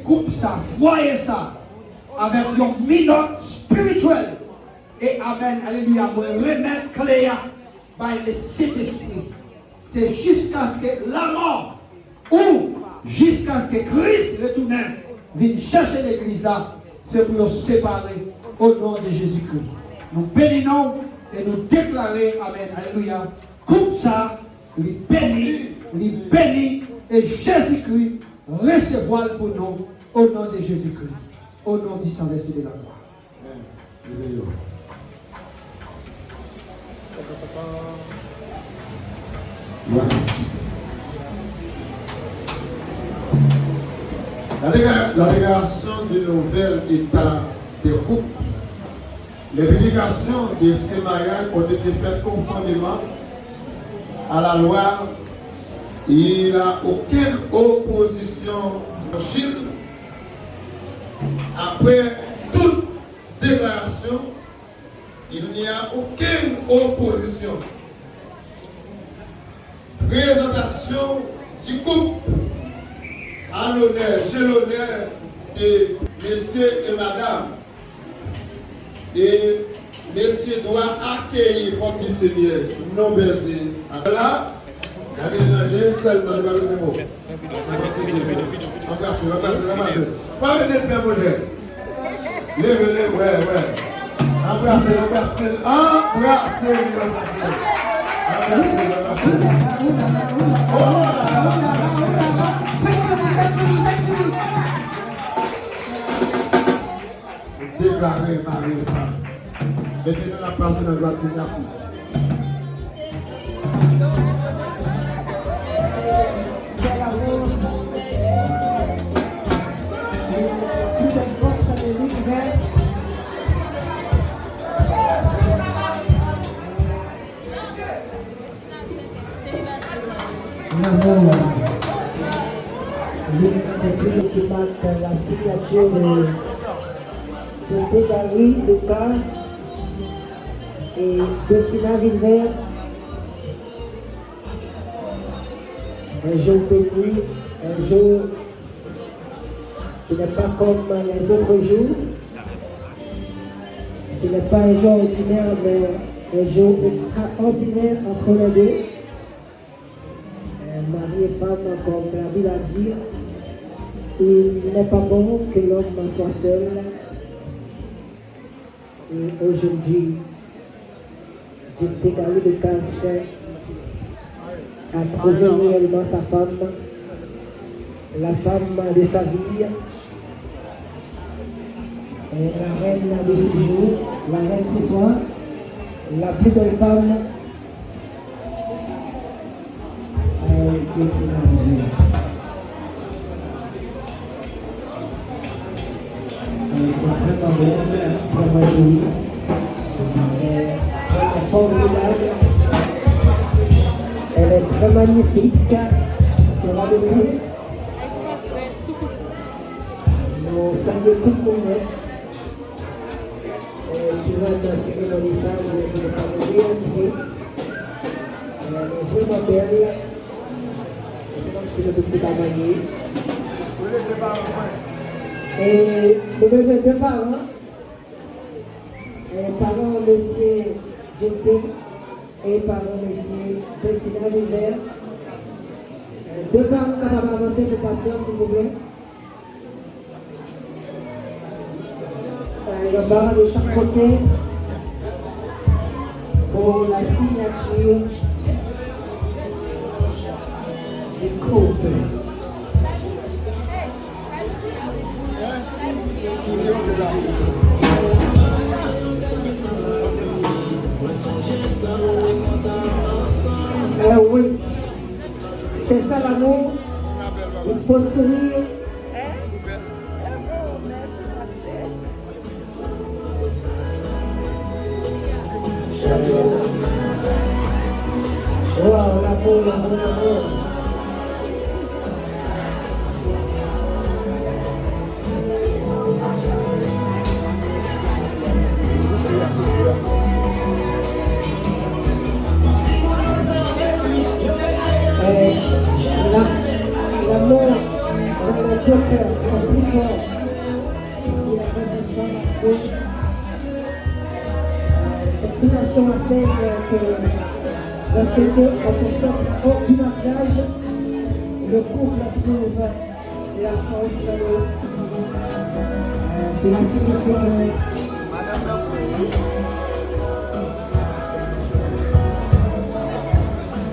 groupe ça, voyez ça, avec une minute spirituelle. Et amen, alléluia, pour remettre Cléa par le Saint-Esprit. C'est jusqu'à ce que la mort, ou jusqu'à ce que Christ retourne, vienne chercher l'église, c'est pour nous séparer au nom de Jésus-Christ. Nous bénissons et nous déclarons, amen, alléluia, comme ça, lui bénit, et Jésus-Christ recevoir pour nous au nom de Jésus-Christ, au nom du Saint-Esprit de la gloire. Amen. La délégation du nouvel état de couple, les publications de ces mariages ont été faites conformément à la loi. Il n'y a aucune opposition en Chine. Après toute déclaration, il n'y a aucune opposition. Présentation du couple à l'honneur, j'ai l'honneur de messieurs et madame. Et messieurs doivent accueillir votre Seigneur, non baiser. Là, regardez, seulement le ballon de mots. Embrassez. Pas besoin de faire mon jet. Levez-les, ouais. Embrassez. Embrassez. Déclarez Marie et femme. Mettez-nous la place dans la gloire de Seigneur. C'est l'amour. Toute une force de l'univers. L'amour. L'une des filles qui marque la signature de Gary, Lucas et Bettina Vilvert. Un jour béni, un jour qui n'est pas comme les autres jours, qui n'est pas un jour ordinaire, mais un jour extraordinaire entre les deux. Mari et femme, comme la Bible a dit, il n'est pas bon que l'homme soit seul. Et aujourd'hui, j'ai déclaré le cancer a trouvé réellement sa femme, la femme de sa vie, et la reine de ce jour, la reine ce soir, la plus belle femme. C'est vraiment belle, vraiment jolie, vraiment formidable. Elle est très magnifique, c'est la beauté. Nous saluons tout le monde qui va dans la cérémonie sale de ne pas nous réaliser. Elle est vraiment belle. C'est comme si le tout était marié. Et nous besoin de parents. Parents, monsieur Jeté et parents, monsieur Bettina Vilvert. Deux parents capables d'avancer pour patience, s'il vous plaît. Les parents de chaque côté pour la signature du couple. Oui, c'est ça l'amour. Il faut sourire. Wow, l'amour. L'amour dans encore qui la présence de Dieu. Cette citation enseigne que lorsque Dieu consent hors du mariage, le couple trouve la force. Cela signifie que